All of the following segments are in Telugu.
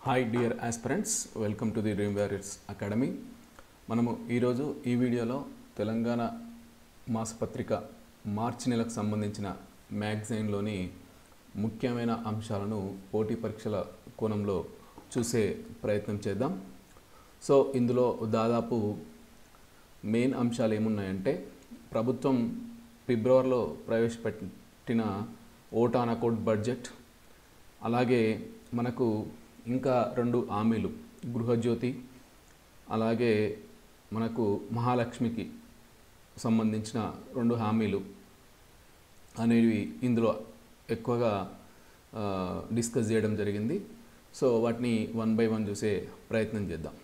Hi dear aspirants, welcome to the dream warriors academy. మనము ఈరోజు ఈ వీడియోలో తెలంగాణ మాసపత్రిక మార్చి నెలకు సంబంధించిన మ్యాగజైన్లోని ముఖ్యమైన అంశాలను పోటీ పరీక్షల కోణంలో చూసే ప్రయత్నం చేద్దాం. సో ఇందులో దాదాపు మెయిన్ అంశాలు ఏమున్నాయంటే, ప్రభుత్వం ఫిబ్రవరిలో ప్రవేశపెట్టిన ఓట్ ఆన్ అకౌంట్ బడ్జెట్, అలాగే మనకు ఇంకా 2 హామీలు, గృహజ్యోతి అలాగే మనకు మహాలక్ష్మికి సంబంధించిన 2 హామీలు అనేవి ఇందులో ఎక్కువగా డిస్కస్ చేయడం జరిగింది. సో వాటిని 1 by 1 చూసే ప్రయత్నం చేద్దాం.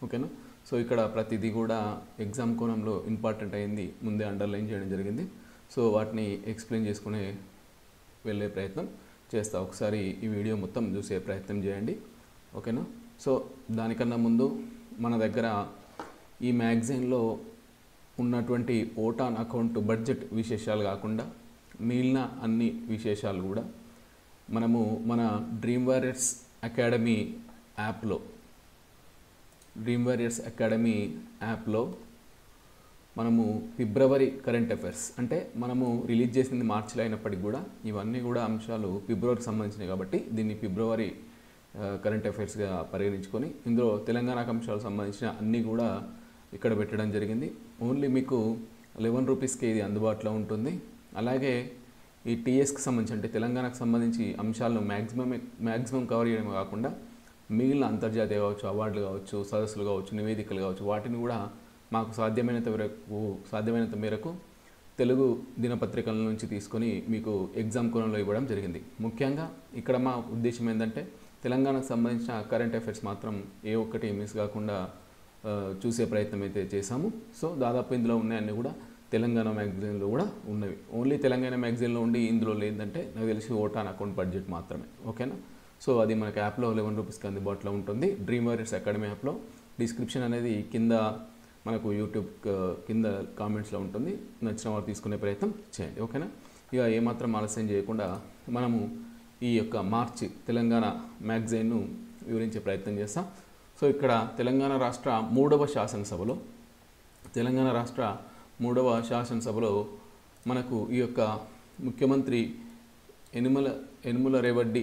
ఓకేనా. సో ఇక్కడ ప్రతిదీ కూడా ఎగ్జామ్ కోణంలో ఇంపార్టెంట్ అయింది, ముందే అండర్లైన్ చేయడం జరిగింది. సో వాటిని ఎక్స్ప్లెయిన్ చేసుకునే వెళ్ళే ప్రయత్నం చేస్తా. ఒకసారి ఈ వీడియో మొత్తం చూసే ప్రయత్నం చేయండి. ఓకేనా. సో దానికన్నా ముందు మన దగ్గర ఈ మ్యాగజైన్లో ఉన్నటువంటి ఓట్ ఆన్ అకౌంట్ బడ్జెట్ విశేషాలు కాకుండా మిగిలిన అన్ని విశేషాలు కూడా మనము మన డ్రీమ్ వారియర్స్ అకాడమీ యాప్లో మనము ఫిబ్రవరి కరెంట్ అఫైర్స్, అంటే మనము రిలీజ్ చేసింది మార్చిలో అయినప్పటికీ కూడా ఇవన్నీ కూడా అంశాలు ఫిబ్రవరికి సంబంధించినవి కాబట్టి దీన్ని ఫిబ్రవరి కరెంట్ అఫైర్స్గా పరిగణించుకొని ఇందులో తెలంగాణకు అంశాలకు సంబంధించిన అన్నీ కూడా ఇక్కడ పెట్టడం జరిగింది. ఓన్లీ మీకు 11 రూపీస్కి ఇది అందుబాటులో ఉంటుంది. అలాగే ఈ టీఎస్కి సంబంధించి, అంటే తెలంగాణకు సంబంధించి అంశాలను మ్యాక్సిమం కవర్ చేయడమే కాకుండా మిగిలిన అంతర్జాతీయ కావచ్చు, అవార్డులు కావచ్చు, సదస్సులు కావచ్చు, నివేదికలు కావచ్చు, వాటిని కూడా మాకు సాధ్యమైనంత మేరకు తెలుగు దినపత్రికల నుంచి తీసుకొని మీకు ఎగ్జామ్ కోణంలో ఇవ్వడం జరిగింది. ముఖ్యంగా ఇక్కడ మా ఉద్దేశం ఏంటంటే, తెలంగాణకు సంబంధించిన కరెంట్ అఫైర్స్ మాత్రం ఏ ఒక్కటి మిస్ కాకుండా చూసే ప్రయత్నం అయితే చేశాము. సో దాదాపు ఇందులో ఉన్నాయన్నీ కూడా తెలంగాణ మ్యాగజైన్లో కూడా ఉన్నవి. ఓన్లీ తెలంగాణ మ్యాగజైన్లో ఉండి ఇందులో లేదంటే నాకు తెలిసి ఓట్ ఆన్ అకౌంట్ బడ్జెట్ మాత్రమే. ఓకేనా. సో అది మనకి యాప్లో 11 రూపీస్కి అందుబాటులో ఉంటుంది, డ్రీమ్ వారియర్స్ అకాడమీ యాప్లో. డిస్క్రిప్షన్ అనేది కింద మనకు యూట్యూబ్ కింద కామెంట్స్లో ఉంటుంది, నచ్చిన వారు తీసుకునే ప్రయత్నం చేయండి. ఓకేనా. ఇక ఏమాత్రం ఆలస్యం చేయకుండా మనము ఈ యొక్క మార్చి తెలంగాణ మ్యాగజైన్ను వివరించే ప్రయత్నం చేస్తాం. సో ఇక్కడ తెలంగాణ రాష్ట్ర మూడవ శాసనసభలో మనకు ఈ యొక్క ముఖ్యమంత్రి యనుమల రేవంత్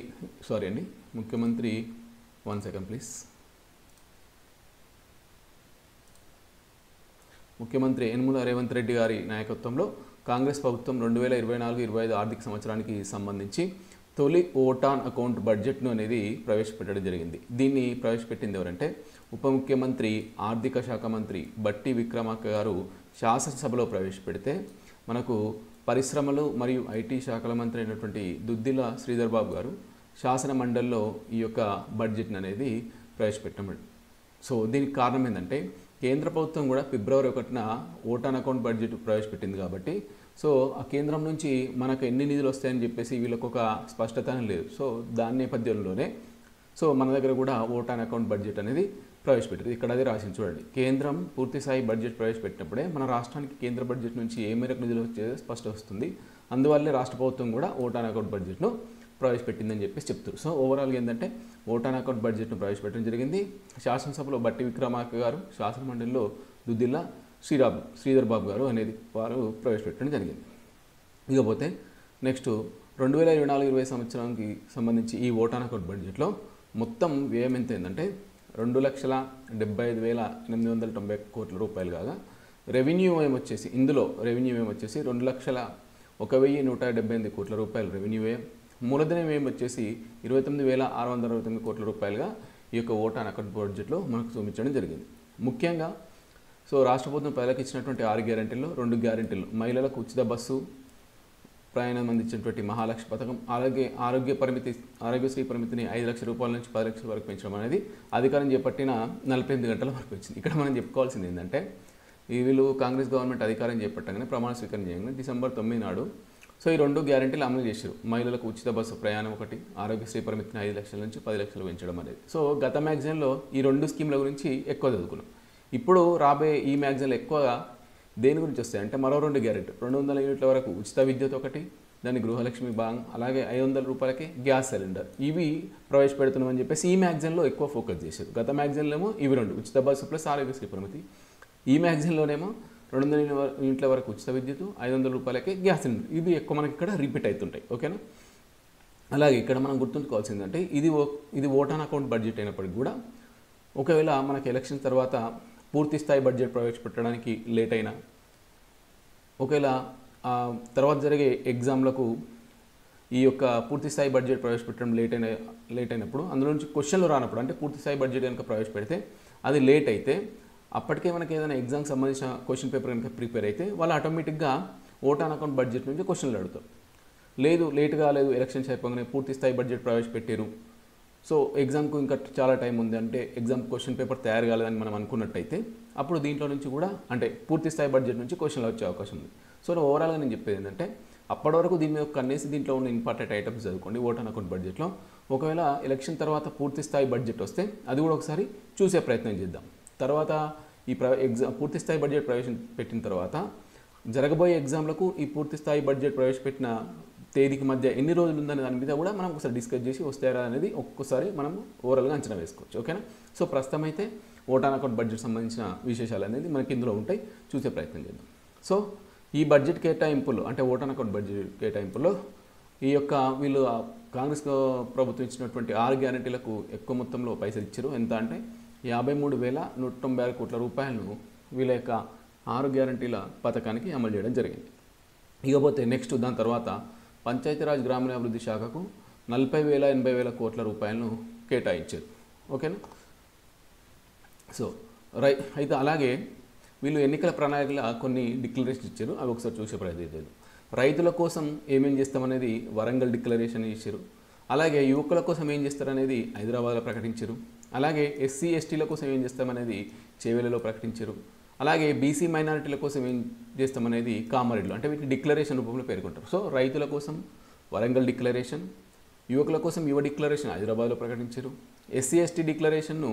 ముఖ్యమంత్రి యనుమల రేవంత్ రెడ్డి గారి నాయకత్వంలో కాంగ్రెస్ ప్రభుత్వం 2024-25 ఆర్థిక సంవత్సరానికి సంబంధించి తొలి ఓట్ ఆన్ అకౌంట్ బడ్జెట్ను అనేది ప్రవేశపెట్టడం జరిగింది. దీన్ని ప్రవేశపెట్టింది ఎవరంటే, ఉప ముఖ్యమంత్రి ఆర్థిక శాఖ మంత్రి బట్టి విక్రమార్క గారు శాసనసభలో ప్రవేశపెడితే, మనకు పరిశ్రమలు మరియు ఐటీ శాఖల మంత్రి అయినటువంటి దుద్దిల శ్రీధర్ బాబు గారు శాసన మండలిలో ఈ యొక్క బడ్జెట్ని అనేది ప్రవేశపెట్టడం. సో దీనికి కారణం ఏంటంటే, కేంద్ర ప్రభుత్వం కూడా ఫిబ్రవరి 1న ఓట్ ఆన్ అకౌంట్ బడ్జెట్ ప్రవేశపెట్టింది కాబట్టి, సో ఆ కేంద్రం నుంచి మనకు ఎన్ని నిధులు వస్తాయని చెప్పేసి వీళ్ళకు ఒక స్పష్టత లేదు. సో దాని నేపథ్యంలోనే సో మన దగ్గర కూడా ఓట్ ఆన్ అకౌంట్ బడ్జెట్ అనేది ప్రవేశపెట్టింది. ఇక్కడ అది రాసింది చూడండి. కేంద్రం పూర్తిస్థాయి బడ్జెట్ ప్రవేశపెట్టినప్పుడే మన రాష్ట్రానికి కేంద్ర బడ్జెట్ నుంచి ఏ మేరకు నిధులు వచ్చేది స్పష్టం వస్తుంది. అందువల్లే రాష్ట్ర ప్రభుత్వం కూడా ఓట్ ఆన్ అకౌంట్ బడ్జెట్ను ప్రవేశపెట్టిందని చెప్పేసి చెప్తారు. సో ఓవరాల్గా ఏంటంటే, ఓట్ ఆన్ అకౌంట్ బడ్జెట్ను ప్రవేశపెట్టడం జరిగింది. శాసనసభలో బట్టి విక్రమార్క గారు, శాసన మండలిలో దుద్దిల్ల శ్రీధర్ బాబు గారు అనేది వారు ప్రవేశపెట్టడం జరిగింది. ఇకపోతే నెక్స్ట్ 2024-25 సంవత్సరానికి సంబంధించి ఈ ఓట్ ఆన్ అకౌంట్ బడ్జెట్లో మొత్తం వ్యయం ఎంత ఏంటంటే 2,75,890 కోట్ల రూపాయలు కాగా, రెవెన్యూ వ్యయం వచ్చేసి 2,01,178 కోట్ల రూపాయలు రెవెన్యూ వ్యయం. మూలధన వ్యయం వచ్చేసి 29,669 కోట్ల రూపాయలుగా ఈ యొక్క ఓట్ ఆన్ అకౌంట్ బడ్జెట్లో మనకు చూపించడం జరిగింది. ముఖ్యంగా సో రాష్ట్ర ప్రభుత్వం ప్రజలకు ఇచ్చినటువంటి 6 గ్యారెంటీల్లో 2 గ్యారెంటీలు, మహిళలకు ఉచిత బస్సు ప్రయాణం అందించినటువంటి మహాలక్ష్మి పథకం, అలాగే ఆరోగ్యశ్రీ పరిమితిని 5 లక్షల రూపాయల నుంచి 10 లక్షల వరకు పెంచడం అనేది అధికారం చేపట్టిన 48 గంటల వరకు వచ్చింది. ఇక్కడ మనం చెప్పుకోవాల్సింది ఏంటంటే, వీళ్ళు కాంగ్రెస్ గవర్నమెంట్ అధికారం చేపట్టగానే ప్రమాణ స్వీకారం చేయగానే December 9 నాడు సో ఈ 2 గ్యారెంటీలు అమలు చేశారు. మహిళలకు ఉచిత బస్సు ప్రయాణం ఒకటి, ఆరోగ్యశ్రీ పరిమితిని 5 లక్షల నుంచి 10 లక్షలు పెంచడం అనేది. సో గత మ్యాగజైన్లో ఈ 2 స్కీమ్ల గురించి ఎక్కువ చదువుకున్నాం. ఇప్పుడు రాబోయే ఈ మ్యాగజైన్లో ఎక్కువగా దేని గురించి వస్తాయి అంటే, మరో 2 గ్యారెంటీ 200 యూనిట్ల వరకు ఉచిత విద్యుత్ ఒకటి, దాని గృహలక్ష్మి భాగం, అలాగే 500 రూపాయలకి గ్యాస్ సిలిండర్, ఇవి ప్రవేశపెడుతున్నామని చెప్పేసి ఈ మ్యాగజైన్లో ఎక్కువ ఫోకస్ చేశారు. గత మ్యాగజైన్లో ఏమో ఇవి రెండు, ఉచిత బస్సు ప్లస్ ఆరోగ్యశ్రీ పరిమితి. ఈ మ్యాగజైన్లోనేమో 200 యూనిట్ల వరకు ఉచిత విద్యుత్, 500 రూపాయలకి గ్యాస్ సిలిండర్, ఇవి ఎక్కువ మనకి ఇక్కడ రిపీట్ అవుతుంటాయి. ఓకేనా. అలాగే ఇక్కడ మనం గుర్తుంచుకోవాల్సిందంటే ఇది ఓట్ ఆన్ అకౌంట్ బడ్జెట్ అయినప్పటికీ కూడా ఒకవేళ మనకి ఎలక్షన్ తర్వాత పూర్తి స్థాయి బడ్జెట్ ప్రవేశపెట్టడానికి లేట్ అయినా, ఒకవేళ తర్వాత జరిగే ఎగ్జామ్లకు ఈ యొక్క పూర్తి స్థాయి బడ్జెట్ ప్రవేశపెట్టడం లేట్ అయినప్పుడు, అందులో నుంచి క్వశ్చన్లు రానప్పుడు, అంటే పూర్తి స్థాయి బడ్జెట్ కనుక ప్రవేశపెడితే అది లేట్ అయితే, అప్పటికే మనకి ఏదైనా ఎగ్జామ్కి సంబంధించిన క్వశ్చన్ పేపర్ కనుక ప్రిపేర్ అయితే వాళ్ళు ఆటోమేటిక్గా ఓట్ ఆన్ అకౌంట్ బడ్జెట్ నుంచి క్వశ్చన్లు అడుగుతారు. లేదు లేట్ కాలేదు, ఎలక్షన్స్ అయిపోగానే పూర్తి స్థాయి బడ్జెట్ ప్రవేశపెట్టారు, సో ఎగ్జామ్కు ఇంకా చాలా టైం ఉంది, అంటే ఎగ్జామ్ క్వశ్చన్ పేపర్ తయారు కాలేదని మనం అనుకున్నట్టయితే అప్పుడు దీంట్లో నుంచి కూడా అంటే పూర్తి స్థాయి బడ్జెట్ నుంచి క్వశ్చన్లు వచ్చే అవకాశం ఉంది. సో ఓవరాల్గా నేను చెప్పేది ఏంటంటే అప్పటి వరకు దీని మీద కన్నేసి దీంట్లో ఉన్న ఇంపార్టెంట్ ఐటమ్స్ చదువుకోండి ఓట్ ఆన్ అకౌంట్ బడ్జెట్లో. ఒకవేళ ఎలక్షన్ తర్వాత పూర్తి స్థాయి బడ్జెట్ వస్తే అది కూడా ఒకసారి చూసే ప్రయత్నం చేద్దాం. తర్వాత ఈ పూర్తి స్థాయి బడ్జెట్ ప్రవేశపెట్టిన తర్వాత జరగబోయే ఎగ్జామ్లకు ఈ పూర్తి స్థాయి బడ్జెట్ ప్రవేశపెట్టిన తేదీకి మధ్య ఎన్ని రోజులు ఉందనే దాని మీద కూడా మనం ఒకసారి డిస్కస్ చేసి వస్తారా అనేది ఒక్కొక్కసారి మనం ఓవరాల్గా అంచనా వేసుకోవచ్చు. ఓకేనా. సో ప్రస్తుతం అయితే ఓట్ ఆన్ అకౌంట్ బడ్జెట్ సంబంధించిన విశేషాలు అనేది మనకి ఇందులో ఉంటాయి, చూసే ప్రయత్నం చేద్దాం. సో ఈ బడ్జెట్ కేటాయింపులు అంటే ఓట్ ఆన్ అకౌంట్ బడ్జెట్ కేటాయింపుల్లో ఈ యొక్క వీళ్ళు కాంగ్రెస్ ప్రభుత్వం ఇచ్చినటువంటి 6 గ్యారెంటీలకు ఎక్కువ మొత్తంలో పైసలు ఇచ్చారు. ఎంత అంటే 53,196 కోట్ల రూపాయలను వీళ్ళ యొక్క 6 గ్యారెంటీల పథకానికి అమలు చేయడం జరిగింది. ఇకపోతే నెక్స్ట్ దాని తర్వాత పంచాయతీరాజ్ గ్రామీణాభివృద్ధి శాఖకు 40,80,000 కోట్ల రూపాయలను కేటాయించారు. ఓకేనా. సో అయితే అలాగే వీళ్ళు ఎన్నికల ప్రణాళికల కొన్ని డిక్లరేషన్ ఇచ్చారు, అవి ఒకసారి చూసే ప్రయత్నం చేద్దాం. రైతుల కోసం ఏమేం చేస్తామనేది వరంగల్ డిక్లరేషన్ ఇచ్చారు. అలాగే యువకుల కోసం ఏం చేస్తారనేది హైదరాబాద్లో ప్రకటించారు. అలాగే ఎస్సీ ఎస్టీల కోసం ఏం చేస్తామనేది చేవెలలో ప్రకటించారు. అలాగే బీసీ మైనారిటీల కోసం ఏం చేస్తామనేది కామారెడ్డిలో, అంటే వీటిని డిక్లరేషన్ రూపంలో పేర్కొంటారు. సో రైతుల కోసం వరంగల్ డిక్లరేషన్, యువకుల కోసం యువ డిక్లరేషన్ హైదరాబాద్లో ప్రకటించారు, ఎస్సీ ఎస్టీ డిక్లరేషన్ను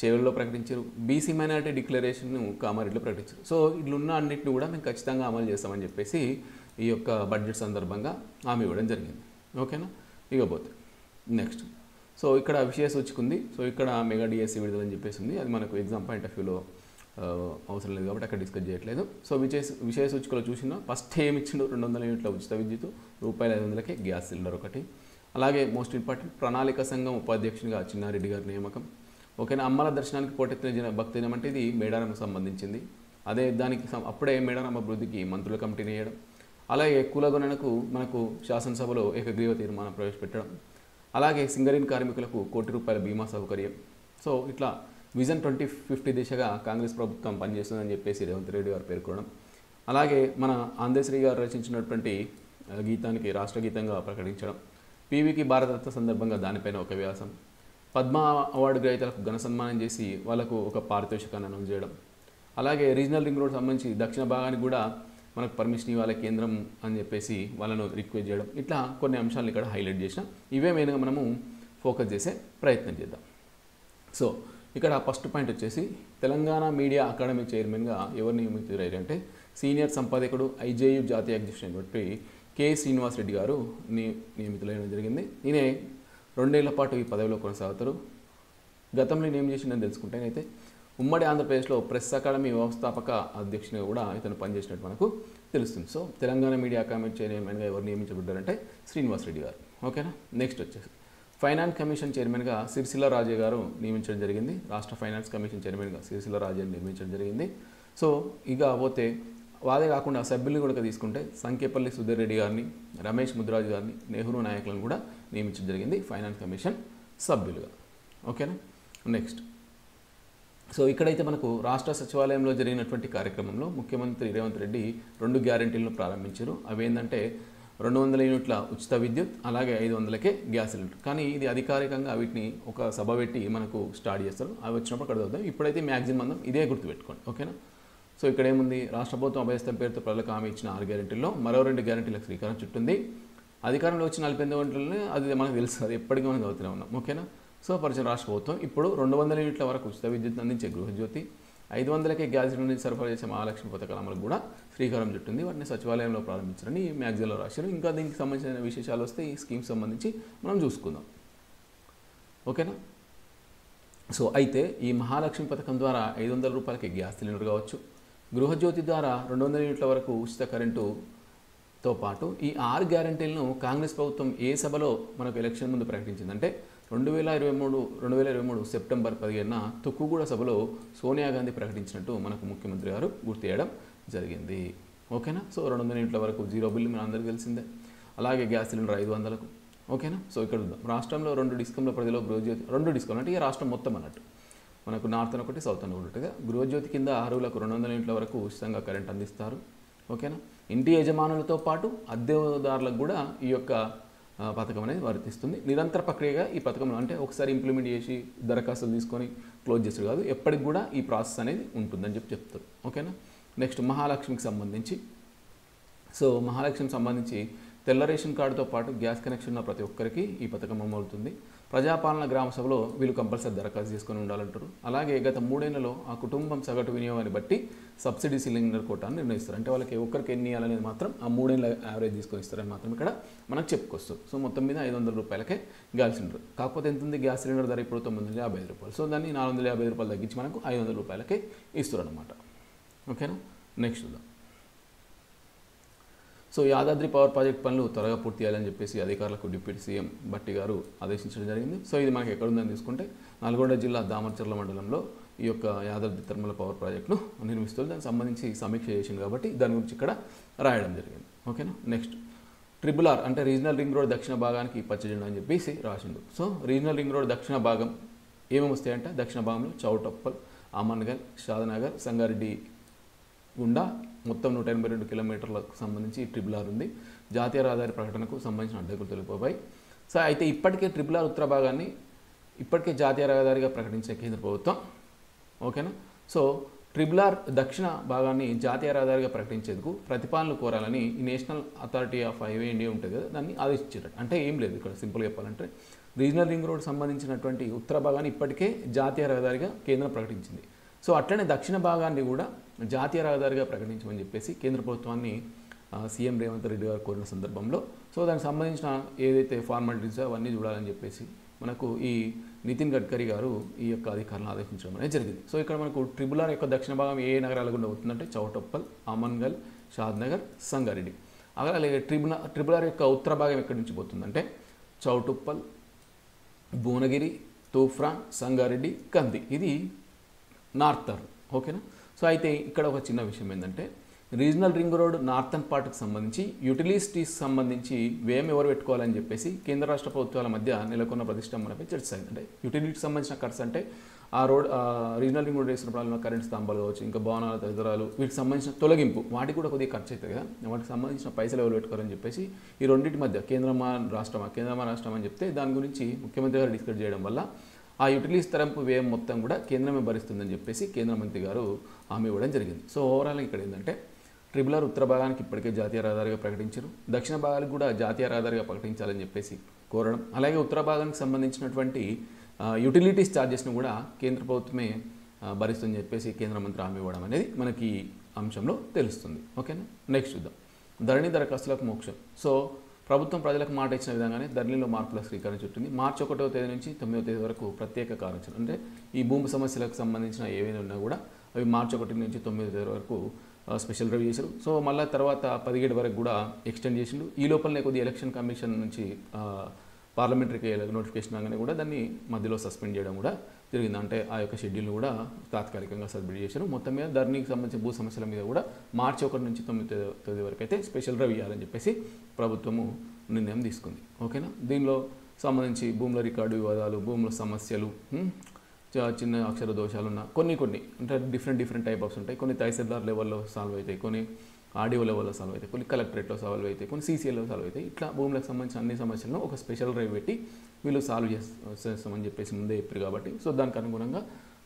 చేవెల్లో ప్రకటించారు, బీసీ మైనారిటీ డిక్లరేషన్ను కామారెడ్డిలో ప్రకటించారు. సో ఇట్లున్న అన్నింటిని కూడా మేము ఖచ్చితంగా అమలు చేస్తామని చెప్పేసి ఈ యొక్క బడ్జెట్ సందర్భంగా హామీ ఇవ్వడం జరిగింది. ఓకేనా. ఇకపోతే నెక్స్ట్ సో ఇక్కడ విషయ సూచిక ఉంది. సో ఇక్కడ మెగా డిఎస్సి విడుదలని చెప్పేసి ఉంది, అది మనకు ఎగ్జామ్ పాయింట్ ఆఫ్ వ్యూలో అవసరం లేదు కాబట్టి అక్కడ డిస్కస్ చేయట్లేదు. సో విషయ సూచికలో చూసిన ఫస్ట్ ఏమి ఇచ్చిండు, 200 యూనిట్ల ఉచిత విద్యుత్, ₹500కే గ్యాస్ సిలిండర్ ఒకటి. అలాగే మోస్ట్ ఇంపార్టెంట్ ప్రణాళిక సంఘం ఉపాధ్యక్షునిగా చిన్నారెడ్డి గారి నియామకం. ఓకేనా. అమ్మల దర్శనానికి పోటెత్తిన భక్తిదినం అంటే ఇది మేడారంకు సంబంధించింది. అదే దానికి అప్పుడే మేడారం అభివృద్ధికి మంత్రుల కమిటీని వేయడం. అలాగే కులగణనకు మనకు శాసనసభలో ఏకగ్రీవ తీర్మానం ప్రవేశపెట్టడం. అలాగే సింగరేణి కార్మికులకు ₹1 కోటి బీమా సౌకర్యం. సో ఇట్లా విజన్ 2050 దిశగా కాంగ్రెస్ ప్రభుత్వం పనిచేస్తుందని చెప్పేసి రేవంత్ రెడ్డి గారు పేర్కొనడం. అలాగే మన ఆంధ్రశ్రీ గారు రచించినటువంటి గీతానికి రాష్ట్ర గీతంగా ప్రకటించడం. పీవీకి భారతరత్న సందర్భంగా దానిపైన ఒక వ్యాసం. పద్మ అవార్డు గ్రహీతలకు ఘన సన్మానం చేసి వాళ్ళకు ఒక పారితోషికాన్ని అనౌన్స్ చేయడం. అలాగే రీజనల్ రింగ్ రోడ్ సంబంధించి దక్షిణ భాగానికి కూడా మనకు పర్మిషన్ ఇవ్వాలి కేంద్రం అని చెప్పేసి వాళ్ళను రిక్వెస్ట్ చేయడం. ఇట్లా కొన్ని అంశాలను ఇక్కడ హైలైట్ చేసిన, ఇవే మెయిన్గా మనము ఫోకస్ చేసే ప్రయత్నం చేద్దాం. సో ఇక్కడ ఫస్ట్ పాయింట్ వచ్చేసి తెలంగాణ మీడియా అకాడమీ చైర్మన్గా ఎవరు నియమితులయ్యారు అంటే సీనియర్ సంపాదకుడు ఐజేయు జాతీయ అధ్యక్షుడు కె శ్రీనివాస్ రెడ్డి గారు నియమితులయ్యడం జరిగింది. ఈయన 2 ఏళ్ల పాటు ఈ పదవిలో కొనసాగుతారు. గతంలో ఏం చేసిందని తెలుసుకుంటేనైతే ఉమ్మడి ఆంధ్రప్రదేశ్లో ప్రెస్ అకాడమీ వ్యవస్థాపక అధ్యక్షునిగా కూడా ఇతను పనిచేసినట్టు మనకు తెలుస్తుంది. సో తెలంగాణ మీడియా అకాడమీ చైర్మన్గా ఎవరు నియమించబడ్డారంటే శ్రీనివాస్ రెడ్డి గారు. ఓకేనా. నెక్స్ట్ వచ్చేసి ఫైనాన్స్ కమిషన్ చైర్మన్గా సిరిసిల్ల రాజే గారు నియమించడం జరిగింది. రాష్ట్ర ఫైనాన్స్ కమిషన్ చైర్మన్గా సిరిసిల్ల రాజేని నియమించడం జరిగింది. సో ఇక పోతే వాదే కాకుండా సభ్యుల్ని కూడా తీసుకుంటే సంకేపల్లి సుధీర్ రెడ్డి గారిని, రమేష్ ముద్రాజు గారిని, నెహ్రూ నాయకులను కూడా నియమించడం జరిగింది ఫైనాన్స్ కమిషన్ సభ్యులుగా. ఓకేనా. నెక్స్ట్ సో ఇక్కడైతే మనకు రాష్ట్ర సచివాలయంలో జరిగినటువంటి కార్యక్రమంలో ముఖ్యమంత్రి రేవంత్ రెడ్డి 2 గ్యారెంటీలను ప్రారంభించారు. అవి ఏంటంటే 200 యూనిట్ల ఉచిత విద్యుత్, అలాగే 500కే గ్యాస్ సిలిండర్. కానీ ఇది అధికారికంగా వీటిని ఒక సభ పెట్టి మనకు స్టార్ట్ చేస్తారు, అవి వచ్చినప్పుడు అక్కడ చూద్దాం. ఇప్పుడైతే మ్యాక్సిమం మనం ఇదే గుర్తుపెట్టుకోండి. ఓకేనా. సో ఇక్కడ ఏముంది, రాష్ట్ర ప్రభుత్వం అభయస్థం పేరుతో ప్రజలకు హామీ ఇచ్చిన 6 గ్యారెంటీల్లో మరో 2 గ్యారెంటీలకు శ్రీకారం చుట్టింది. అధికారంలో వచ్చిన 48 గంటలనే అది మనకు తెలుసు, అది ఎప్పటికీ మనం చదువుతూనే ఉన్నాం. ఓకేనా. సో పరిచయం రాష్ట్ర ప్రభుత్వం ఇప్పుడు 200 యూనిట్ల వరకు ఉచిత విద్యుత్ అందించే గృహజ్యోతి, 500కే గ్యాస్ సిలిండర్ సరఫరా చేసే మహాలక్ష్మి పథకాల అమలు కూడా శ్రీకారం చుట్టింది. వాటిని సచివాలయంలో ప్రారంభించారని ఈ మ్యాగజైన్లో రాశారు. ఇంకా దీనికి సంబంధించిన విశేషాలు వస్తే ఈ స్కీమ్ సంబంధించి మనం చూసుకుందాం. ఓకేనా. సో అయితే ఈ మహాలక్ష్మి పథకం ద్వారా 500 రూపాయలకి గ్యాస్ సిలిండర్ కావచ్చు, గృహజ్యోతి ద్వారా 200 యూనిట్ల వరకు ఉచిత కరెంటుతో పాటు ఈ 6 గ్యారంటీలను కాంగ్రెస్ ప్రభుత్వం ఏ సభలో మనకు ఎలక్షన్ ముందు ప్రకటించిందంటే 2023 సెప్టెంబర్ 15న తుక్కుగూడ సభలో సోనియా గాంధీ ప్రకటించినట్టు మనకు ముఖ్యమంత్రి గారు గుర్తు చేయడం జరిగింది. ఓకేనా. సో 200 యూనిట్ల వరకు జీరో బిల్లు మన అందరికీ తెలిసిందే. అలాగే గ్యాస్ సిలిండర్ 500కు. ఓకేనా. సో ఇక్కడ రాష్ట్రంలో 2 డిస్కంల పరిధిలో గృహజ్యోతి 2 డిస్కంలు అంటే ఈ రాష్ట్రం మొత్తం అన్నట్టు మనకు నార్త్ అని ఒకటి సౌత్ అని ఒకటిగా గృహజ్యోతి కింద అర్హులకు 200 యూనిట్ల వరకు ఉచితంగా కరెంట్ అందిస్తారు. ఓకేనా. ఇంటి యజమానులతో పాటు అద్దెదారులకు కూడా ఈ యొక్క పథకం అనేది వర్తిస్తుంది. నిరంతర ప్రక్రియగా ఈ పథకంలో అంటే ఒకసారి ఇంప్లిమెంట్ చేసి దరఖాస్తులు తీసుకొని క్లోజ్ చేసాడు కాదు, ఎప్పటికి కూడా ఈ ప్రాసెస్ అనేది ఉంటుందని చెప్తారు. ఓకేనా. నెక్స్ట్ మహాలక్ష్మికి సంబంధించి మహాలక్ష్మికి సంబంధించి తెల్ల రేషన్ కార్డుతో పాటు గ్యాస్ కనెక్షన్ ఉన్న ప్రతి ఒక్కరికి ఈ పథకం అమలుతుంది. ప్రజాపాలన గ్రామ సభలో వీళ్ళు కంపల్సరీ దరఖాస్తు చేసుకొని ఉండాలంటారు. అలాగే గత 3 ఏళ్లలో ఆ కుటుంబం సగటు వినియోగాన్ని బట్టి సబ్సిడీ సిలిండర్ కోటాన్ని నిర్ణయిస్తారు. అంటే వాళ్ళకి ఒక్కరికి ఎన్ని ఇవ్వాలనేది మాత్రం ఆ 3 ఏళ్ళ యావరేజ్ తీసుకొని ఇస్తారని మాత్రం ఇక్కడ మనకు చెప్పుకొస్తారు. సో మొత్తం మీద 500 రూపాయలకే గ్యాస్ సిలిండర్. కాకపోతే ఎంత ఉంది గ్యాస్ సిలిండర్ ధర ఇప్పుడు 955 రూపాయలు. సో దాన్ని 455 రూపాయలు తగ్గించి మనకు 500 రూపాయలకే ఇస్తారు అనమాట. ఓకేనా. నెక్స్ట్ చూద్దాం. సో యాదాద్రి పవర్ ప్రాజెక్ట్ పనులు త్వరగా పూర్తి చేయాలని చెప్పేసి అధికారులకు డిప్యూటీ సీఎం భట్టి గారు ఆదేశించడం జరిగింది. సో ఇది మనకి ఎక్కడుందని తీసుకుంటే నల్గొండ జిల్లా దామర్చర్ల మండలంలో ఈ యొక్క యాదాద్రి థర్మల్ పవర్ ప్రాజెక్టును నిర్మిస్తుంది. దానికి సంబంధించి సమీక్ష చేసింది కాబట్టి దాని గురించి ఇక్కడ రాయడం జరిగింది. ఓకేనా. నెక్స్ట్ RRR అంటే రీజనల్ రింగ్ రోడ్ దక్షిణ భాగానికి పచ్చ జెండా అని చెప్పేసి రాసిండు. సో రీజనల్ రింగ్ రోడ్ దక్షిణ భాగం ఏమేమి వస్తాయంటే దక్షిణ భాగంలో చౌటప్పల్, అమన్గల్, షాద్నగర్, సంగారెడ్డి గుండా మొత్తం 182 కిలోమీటర్లకు సంబంధించి RRR ఉంది. జాతీయ రహదారి ప్రకటనకు సంబంధించిన అడ్డంకులు తొలగిపోయాయి. సో అయితే ఇప్పటికే RRR ఉత్తర భాగాన్ని ఇప్పటికే జాతీయ రహదారిగా ప్రకటించే కేంద్ర ప్రభుత్వం. ఓకేనా. సో RRR దక్షిణ భాగాన్ని జాతీయ రహదారిగా ప్రకటించేందుకు ప్రతిపాదనలు కోరాలని ఈ national authority of highway India ఉంటుంది కదా, దాన్ని ఆదేశించారు. అంటే ఏం లేదు ఇక్కడ సింపుల్గా చెప్పాలంటే రీజనల్ రింగ్ రోడ్ సంబంధించినటువంటి ఉత్తర భాగాన్ని ఇప్పటికే జాతీయ రహదారిగా కేంద్రం ప్రకటించింది. సో అట్లనే దక్షిణ భాగాన్ని కూడా జాతీయ రహదారిగా ప్రకటించమని చెప్పేసి కేంద్ర ప్రభుత్వాన్ని సీఎం రేవంత్ రెడ్డి గారు కోరిన సందర్భంలో సో దానికి సంబంధించిన ఏదైతే ఫార్మాలిటీస్ అవన్నీ చూడాలని చెప్పేసి మనకు ఈ నితిన్ గడ్కరీ గారు ఈ యొక్క అధికారులను ఆదేశించడం అనేది జరిగింది. సో ఇక్కడ మనకు RRR యొక్క దక్షిణ భాగం ఏ నగరాల గుండా అవుతుందంటే చౌటప్పల్, అమన్గల్, షాద్నగర్, సంగారెడ్డి. అలాగే RRR యొక్క ఉత్తర భాగం ఎక్కడి నుంచి పోతుందంటే చౌటుప్పల్, భువనగిరి, తూఫ్రాన్, సంగారెడ్డి, కంది. ఇది నార్థర్. ఓకేనా. సో అయితే ఇక్కడ ఒక చిన్న విషయం ఏంటంటే రీజనల్ రింగ్ రోడ్ నార్థన్ పార్ట్కి సంబంధించి యూటిలిటీస్ సంబంధించి వ్యయం ఎవరు పెట్టుకోవాలని చెప్పేసి కేంద్ర రాష్ట్ర ప్రభుత్వాల మధ్య నెలకొన్న ప్రతిష్టంభనపై చర్చ అయింది. అంటే యూటిలిటీకి సంబంధించిన ఖర్చు అంటే ఆ రోడ్ రీజనల్ రింగ్ రోడ్ వేసిన ప్రాబ్లంలో కరెంట్ స్తంభాలు కావచ్చు, ఇంకా భవనాల తదితరాలు వీటికి సంబంధించిన తొలగింపు వాటికి కూడా కొద్దిగా ఖర్చు అవుతుంది కదా, వాటికి సంబంధించిన పైసలు ఎవరు పెట్టుకోవాలని చెప్పేసి ఈ రెండింటి మధ్య కేంద్రమా రాష్ట్రం అని చెప్తే దాని గురించి ముఖ్యమంత్రి గారు డిస్కస్ చేయడం వల్ల ఆ యూటిలిటీస్ తరంపు వ్యయం మొత్తం కూడా కేంద్రమే భరిస్తుందని చెప్పేసి కేంద్ర మంత్రి గారు హామీ ఇవ్వడం జరిగింది. సో ఓవరాల్ ఇక్కడ ఏంటంటే RRR ఉత్తర భాగానికి ఇప్పటికే జాతీయ రహదారిగా ప్రకటించారు, దక్షిణ భాగాలకు కూడా జాతీయ రహదారిగా ప్రకటించాలని చెప్పేసి కోరడం, అలాగే ఉత్తర భాగానికి సంబంధించినటువంటి యూటిలిటీస్ ఛార్జెస్ను కూడా కేంద్ర ప్రభుత్వమే భరిస్తుందని చెప్పేసి కేంద్ర మంత్రి హామీ ఇవ్వడం అనేది మనకి అంశంలో తెలుస్తుంది. ఓకేనా. నెక్స్ట్ చూద్దాం. ధరణి దరఖాస్తులకు మోక్షం. సో ప్రభుత్వం ప్రజలకు మాట ఇచ్చిన విధంగానే ధరణిలో మార్పుల శ్రీకారం చుట్టింది. మార్చి 1వ తేదీ నుంచి 9వ తేదీ వరకు ప్రత్యేక కార్యాచరణ అంటే ఈ భూమి సమస్యలకు సంబంధించిన ఏవైనా ఉన్నా కూడా అవి మార్చి 1 నుంచి 9వ తేదీ వరకు స్పెషల్ రివ్యూ చేశారు. సో మళ్ళీ తర్వాత 17 వరకు కూడా ఎక్స్టెండ్ చేసిండు. ఈ లోపలనే కొద్ది ఎలక్షన్ కమిషన్ నుంచి పార్లమెంటరీకి నోటిఫికేషన్ రాగానే కూడా దాన్ని మధ్యలో సస్పెండ్ చేయడం కూడా జరిగింది. అంటే ఆ యొక్క షెడ్యూల్ని కూడా తాత్కాలికంగా సబ్మిట్ చేశారు. మొత్తం మీద ధరణికి సంబంధించిన భూ సమస్యల మీద కూడా మార్చి 1 నుంచి 9వ తేదీ వరకు అయితే స్పెషల్ రివ్యూ చేయాలని చెప్పేసి ప్రభుత్వము నిర్ణయం తీసుకుంది. ఓకేనా. దీనిలో సంబంధించి భూముల రికార్డు వివాదాలు, భూముల సమస్యలు, చిన్న అక్షర దోషాలు ఉన్న కొన్ని అంటే డిఫరెంట్ టైప్ ఆఫ్స్ ఉంటాయి. కొన్ని తహసీల్దార్ లెవెల్లో సాల్వ్ అవుతాయి, కొన్ని ఆర్డీఓ లెవెల్లో సాల్వ్ అవుతాయి, కొన్ని కలెక్టరేట్లో సాల్వ్ అవుతాయి, కొన్ని సీసీఎల్లో సాల్వ్ అవుతాయి. ఇట్లా భూములకు సంబంధించిన అన్ని సమస్యలను ఒక స్పెషల్ డ్రైవ్ పెట్టి వీళ్ళు సాల్వ్ చేస్తామని చెప్పేసి ముందే చెప్పారు కాబట్టి సో దానికి అనుగుణంగా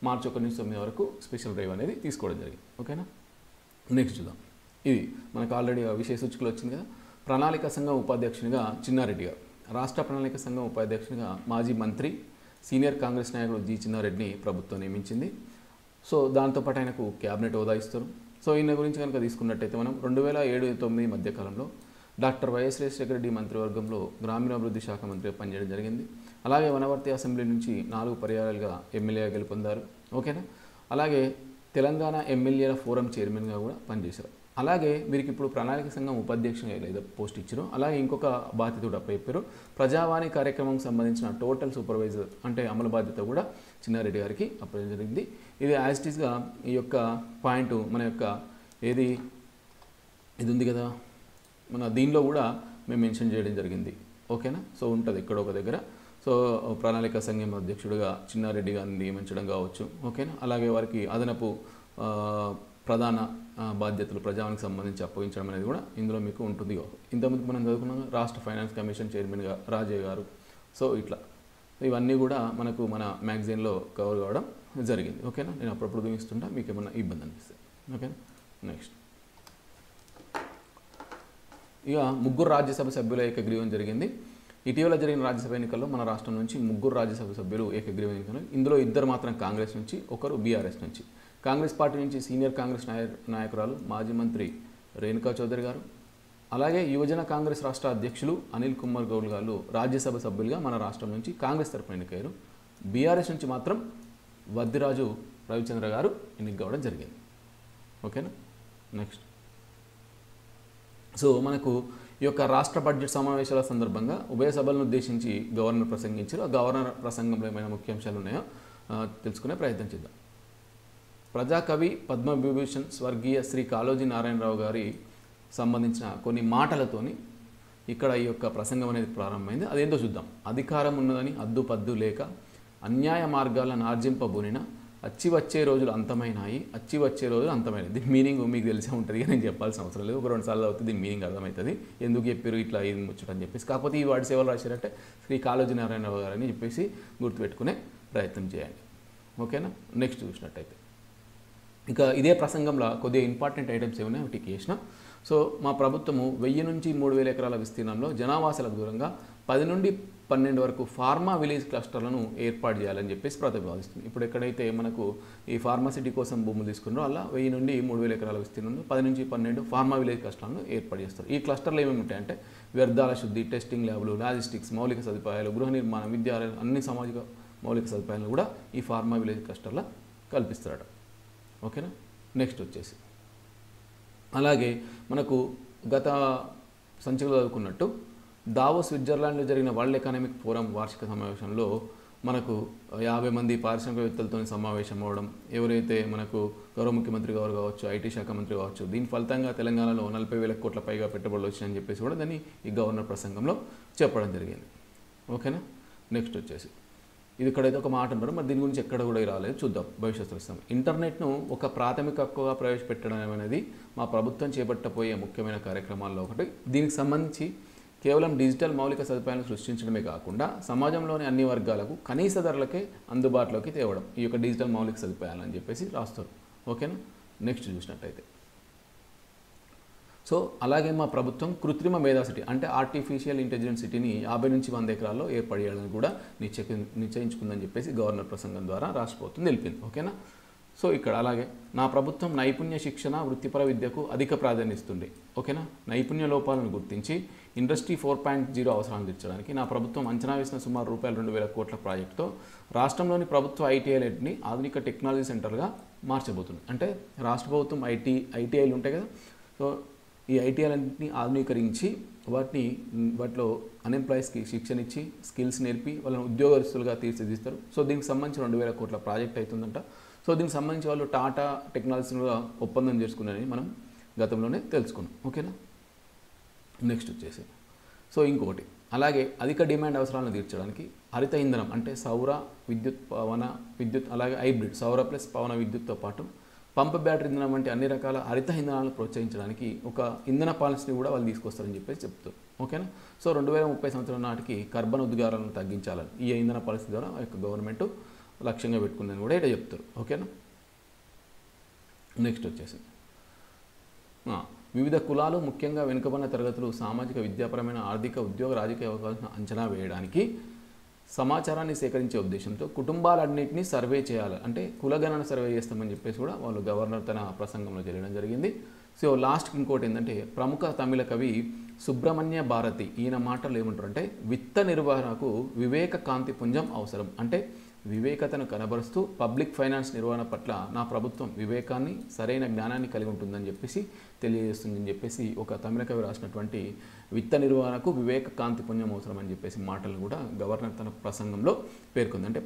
మార్చి 1 నుంచి 9 వరకు స్పెషల్ డ్రైవ్ అనేది తీసుకోవడం జరిగింది. ఓకేనా. నెక్స్ట్ చూద్దాం. ఇది మనకు ఆల్రెడీ విషయ సూచికలు వచ్చింది కదా. ప్రణాళిక సంఘం ఉపాధ్యక్షునిగా చిన్నారెడ్డి గారు, రాష్ట్ర ప్రణాళిక సంఘం ఉపాధ్యక్షునిగా మాజీ మంత్రి సీనియర్ కాంగ్రెస్ నాయకుడు జి చిన్నారెడ్డిని ప్రభుత్వం నియమించింది. సో దాంతోపాటు ఆయనకు క్యాబినెట్ హోదా ఇస్తారు. సో ఈయన గురించి కనుక తీసుకున్నట్టయితే మనం 2007-2009 మధ్యకాలంలో డాక్టర్ వైఎస్ రాజశేఖర రెడ్డి మంత్రివర్గంలో గ్రామీణాభివృద్ధి శాఖ మంత్రిగా పనిచేయడం జరిగింది. అలాగే వనవర్తి అసెంబ్లీ నుంచి 4 పర్యాయాలుగా ఎమ్మెల్యేగా గెలుపొందారు. ఓకేనా. అలాగే తెలంగాణ ఎమ్మెల్యేల ఫోరం చైర్మన్గా కూడా పనిచేశారు. అలాగే వీరికి ఇప్పుడు ప్రణాళిక సంఘం ఉపాధ్యక్షునిగా లేదా పోస్ట్ ఇచ్చారు. అలాగే ఇంకొక బాధ్యత కూడా అప్పచెప్పారు. ప్రజావాణి కార్యక్రమంకి సంబంధించిన టోటల్ సూపర్వైజర్ అంటే అమలు బాధ్యత కూడా చిన్నారెడ్డి గారికి అప్పచెప్పడం జరిగింది. ఇది యాజ్ ఇట్ ఈస్గా ఈ యొక్క పాయింట్ మన యొక్క ఇది ఉంది కదా, మన దీనిలో కూడా మేము మెన్షన్ చేయడం జరిగింది. ఓకేనా. సో ఉంటుంది ఇక్కడ ఒక దగ్గర. సో ప్రణాళిక సంఘం అధ్యక్షుడిగా చిన్నారెడ్డి గారిని నియమించడం కావచ్చు. ఓకేనా. అలాగే వారికి అదనపు ప్రధాన బాధ్యతలు ప్రజావానికి సంబంధించి అప్పగించడం అనేది కూడా ఇందులో మీకు ఉంటుంది. ఇంతకుముందు మనం చదువుకున్నాం రాష్ట్ర ఫైనాన్స్ కమిషన్ చైర్మన్గా రాజయ్య గారు. సో ఇట్లా ఇవన్నీ కూడా మనకు మన మ్యాగజైన్లో కవర్ కావడం జరిగింది. ఓకేనా. నేను అప్పుడప్పుడు చూపిస్తుంటా, మీకు ఏమన్నా ఇబ్బంది అనిపిస్తుంది. ఓకేనా. నెక్స్ట్ ఇక 3 రాజ్యసభ సభ్యుల ఏకగ్రీవం జరిగింది. ఇటీవల జరిగిన రాజ్యసభ ఎన్నికల్లో మన రాష్ట్రం నుంచి 3 రాజ్యసభ సభ్యులు ఏకగ్రీవం ఎన్నికలు. ఇందులో 2 మాత్రం కాంగ్రెస్ నుంచి, ఒకరు బీఆర్ఎస్ నుంచి. కాంగ్రెస్ పార్టీ నుంచి సీనియర్ కాంగ్రెస్ నాయకురాలు మాజీ మంత్రి రేణుకా చౌదరి గారు, అలాగే యువజన కాంగ్రెస్ రాష్ట్ర అధ్యక్షులు అనిల్ కుమార్ గౌడ్ గారు రాజ్యసభ సభ్యులుగా మన రాష్ట్రం నుంచి కాంగ్రెస్ తరఫున ఎన్నికయ్యారు. బీఆర్ఎస్ నుంచి మాత్రం వద్దిరాజు రవిచంద్ర గారు ఎన్నిక కావడం జరిగింది. ఓకేనా. నెక్స్ట్ సో మనకు ఈ యొక్క రాష్ట్ర బడ్జెట్ సమావేశాల సందర్భంగా ఉభయ సభలను ఉద్దేశించి గవర్నర్ ప్రసంగించారు. ఆ గవర్నర్ ప్రసంగంలో ఏమైనా ముఖ్యాంశాలు ఉన్నాయో తెలుసుకునే ప్రయత్నం చేద్దాం. ప్రజాకవి పద్మవిభూషణ్ స్వర్గీయ శ్రీ కాళోజీ నారాయణరావు గారి సంబంధించిన కొన్ని మాటలతోని ఇక్కడ ఈ యొక్క ప్రసంగం అనేది ప్రారంభమైంది. అదేంటో చూద్దాం. అధికారం ఉన్నదని అద్దుపద్దు లేక అన్యాయ మార్గాలను ఆర్జింపబూనిన అచ్చి వచ్చే రోజులు అంతమైనాయి, అచ్చి వచ్చే రోజులు అంతమైనది. దీని మీనింగ్ మీకు తెలిసే ఉంటుంది, నేను చెప్పాల్సిన అవసరం లేదు. 1-2 సార్లు అవుతుంది దీని మీనింగ్ అర్థమవుతుంది, ఎందుకు చెప్పారు ఇట్లా ఇది ముచ్చటని చెప్పేసి. కాకపోతే ఈ వాడి సేవలు రాశారంటే శ్రీ కాళోజీ నారాయణరావు గారు అని చెప్పేసి గుర్తుపెట్టుకునే ప్రయత్నం చేయండి. ఓకేనా. నెక్స్ట్ చూసినట్టయితే ఇక ఇదే ప్రసంగంలో కొద్దిగా ఇంపార్టెంట్ ఐటమ్స్ ఏమైనా టిక్ చేసిన. సో మా ప్రభుత్వము 1000 నుంచి 3000 ఎకరాల విస్తీర్ణంలో జనావాసాలకు దూరంగా 10 నుండి 12 వరకు ఫార్మా విలేజ్ క్లస్టర్లను ఏర్పాటు చేయాలని చెప్పేసి ప్రతిపాదిస్తుంది. ఇప్పుడు ఎక్కడైతే మనకు ఈ ఫార్మాసిటీ కోసం భూములు తీసుకున్నారో అలా 1000 నుండి 3000 ఎకరాల విస్తీర్ణంలో 10 నుంచి 12 ఫార్మా విలేజ్ క్లస్టర్లను ఏర్పాటు చేస్తారు. ఈ క్లస్టర్లు ఏమేమి ఉంటాయంటే వ్యర్థాల శుద్ధి, టెస్టింగ్ ల్యాబ్లు, లాజిస్టిక్స్, మౌలిక సదుపాయాలు, గృహ నిర్మాణం, విద్యాలయాలు, అన్ని సామాజిక మౌలిక సదుపాయాలను కూడా ఈ ఫార్మా విలేజ్ క్లస్టర్లో కల్పిస్తారట. ఓకేనా. నెక్స్ట్ వచ్చేసి అలాగే మనకు గత సంచికలో చదువుకున్నట్టు దావోస్ స్విట్జర్లాండ్లో జరిగిన వరల్డ్ ఎకనామిక్ ఫోరం వార్షిక సమావేశంలో మనకు 50 మంది పారిశ్రామికవేత్తలతో సమావేశం అవ్వడం, ఎవరైతే మనకు గౌరవ ముఖ్యమంత్రి గారు కావచ్చు, ఐటీ శాఖ మంత్రి కావచ్చు, దీని ఫలితంగా తెలంగాణలో 40,000 కోట్ల పైగా పెట్టుబడులు వచ్చాయని చెప్పేసి కూడా దాన్ని ఈ గవర్నర్ ప్రసంగంలో చెప్పడం జరిగింది. ఓకేనా. నెక్స్ట్ వచ్చేసి ఇది ఇక్కడైతే ఒక మాట అంటారు, మరి దీని గురించి ఎక్కడ కూడా రాలేదు, చూద్దాం భవిష్యత్తులో ఇస్తాం. ఇంటర్నెట్ను ఒక ప్రాథమిక హక్కుగా ప్రవేశపెట్టడం అనేది మా ప్రభుత్వం చేపట్టబోయే ముఖ్యమైన కార్యక్రమాల్లో ఒకటి. దీనికి సంబంధించి కేవలం డిజిటల్ మౌలిక సదుపాయాలను సృష్టించడమే కాకుండా సమాజంలోని అన్ని వర్గాలకు కనీస ధరలకే అందుబాటులోకి తేవడం ఈ యొక్క డిజిటల్ మౌలిక సదుపాయాలు అని చెప్పేసి రాస్తారు. ఓకేనా. నెక్స్ట్ చూసినట్టయితే సో అలాగే మా ప్రభుత్వం కృత్రిమ మేధాసిటీ అంటే ఆర్టిఫిషియల్ ఇంటెలిజెన్స్ సిటీని 50 నుంచి 100 ఎకరాల్లో ఏర్పాటు చేయాలని కూడా నిశ్చయించుకుందని చెప్పేసి గవర్నర్ ప్రసంగం ద్వారా రాష్ట్ర ప్రభుత్వం తెలిపింది. ఓకేనా. సో ఇక్కడ అలాగే నా ప్రభుత్వం నైపుణ్య శిక్షణ, వృత్తిపర విద్యకు అధిక ప్రాధాన్యత ఇస్తుంది. ఓకేనా. నైపుణ్య లోపాలను గుర్తించి ఇండస్ట్రీ 4.0 అవసరాలను తీర్చడానికి నా ప్రభుత్వం అంచనా వేసిన సుమారు ₹2,000 కోట్ల ప్రాజెక్టుతో రాష్ట్రంలోని ప్రభుత్వ ఐటీఐలన్నింటినీ ఆధునిక టెక్నాలజీ సెంటర్గా మార్చబోతుంది. అంటే రాష్ట్ర ప్రభుత్వం ఐటీఐలు ఉంటాయి కదా, సో ఈ ఐటీఐలన్నింటినీ ఆధునీకరించి వాటిలో అన్ఎంప్లాయీస్కి శిక్షణ ఇచ్చి స్కిల్స్ నేర్పి వాళ్ళని ఉద్యోగస్తులుగా తీర్చిదిస్తారు. సో దీనికి సంబంధించి 2,000 కోట్ల ప్రాజెక్ట్ అవుతుందంట. సో దీనికి సంబంధించి వాళ్ళు టాటా టెక్నాలజీగా ఒప్పందం చేసుకున్నారని మనం గతంలోనే తెలుసుకున్నాం. ఓకేనా. నెక్స్ట్ వచ్చేసి సో ఇంకొకటి అలాగే అధిక డిమాండ్ అవసరాలను తీర్చడానికి హరిత ఇంధనం అంటే సౌర విద్యుత్, పవన విద్యుత్, అలాగే హైబ్రిడ్ సౌర ప్లస్ పవన విద్యుత్తో పాటు పంప్ బ్యాటరీ ఇంధనం వంటి అన్ని రకాల హరిత ఇంధనాలను ప్రోత్సహించడానికి ఒక ఇంధన పాలసీని కూడా వాళ్ళు తీసుకొస్తారని చెప్పేసి చెప్తారు. ఓకేనా. సో 2030 సంవత్సరం నాటికి కార్బన్ ఉద్గారాలను తగ్గించాలని ఈ ఇంధన పాలసీ ద్వారా ఆ యొక్క గవర్నమెంట్ లక్ష్యంగా పెట్టుకుందని కూడా ఇక్కడ చెప్తారు. ఓకేనా. నెక్స్ట్ వచ్చేసి వివిధ కులాలు ముఖ్యంగా వెనుకబడిన తరగతులు సామాజిక విద్యాపరమైన ఆర్థిక ఉద్యోగ రాజకీయ అవకాశాలను అంచనా వేయడానికి సమాచారాన్ని సేకరించే ఉద్దేశంతో కుటుంబాలన్నింటినీ సర్వే చేయాలి, అంటే కులగణన సర్వే చేస్తామని చెప్పేసి కూడా వాళ్ళు గవర్నర్ తన ప్రసంగంలో చేయడం జరిగింది. సో లాస్ట్కి ఇంకోటి ఏంటంటే ప్రముఖ తమిళ కవి సుబ్రహ్మణ్య భారతి ఈయన మాటలు ఏమంటారు అంటే విత్త నిర్వహణకు వివేక కాంతి పుంజం అవసరం, అంటే వివేకతను కనబరుస్తూ పబ్లిక్ ఫైనాన్స్ నిర్వహణ పట్ల నా ప్రభుత్వం వివేకాన్ని సరైన జ్ఞానాన్ని కలిగి ఉంటుందని చెప్పేసి తెలియజేస్తుందని చెప్పేసి ఒక తమిళ కవి రాసినటువంటి విత్త నిర్వహణకు వివేక కాంతి పుణ్యం అవసరం అని చెప్పేసి మాటలు కూడా గవర్నర్ తన ప్రసంగంలో పేర్కొంది. అంటే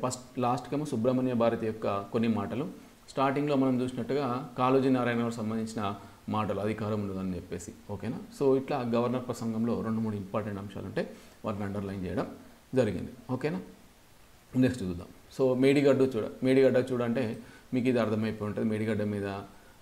లాస్ట్కేమో సుబ్రహ్మణ్య భారతి యొక్క కొన్ని మాటలు, స్టార్టింగ్లో మనం చూసినట్టుగా కాళోజీ నారాయణ గారికి సంబంధించిన మాటలు అధికారం ఉండదని చెప్పేసి. ఓకేనా. సో ఇట్లా గవర్నర్ ప్రసంగంలో 2-3 ఇంపార్టెంట్ అంశాలు ఉంటే వాటిని అండర్లైన్ చేయడం జరిగింది. ఓకేనా. నెక్స్ట్ చూద్దాం. సో మేడిగడ్డ చూడంటే మీకు ఇది అర్థమైపోయి ఉంటుంది. మేడిగడ్డ మీద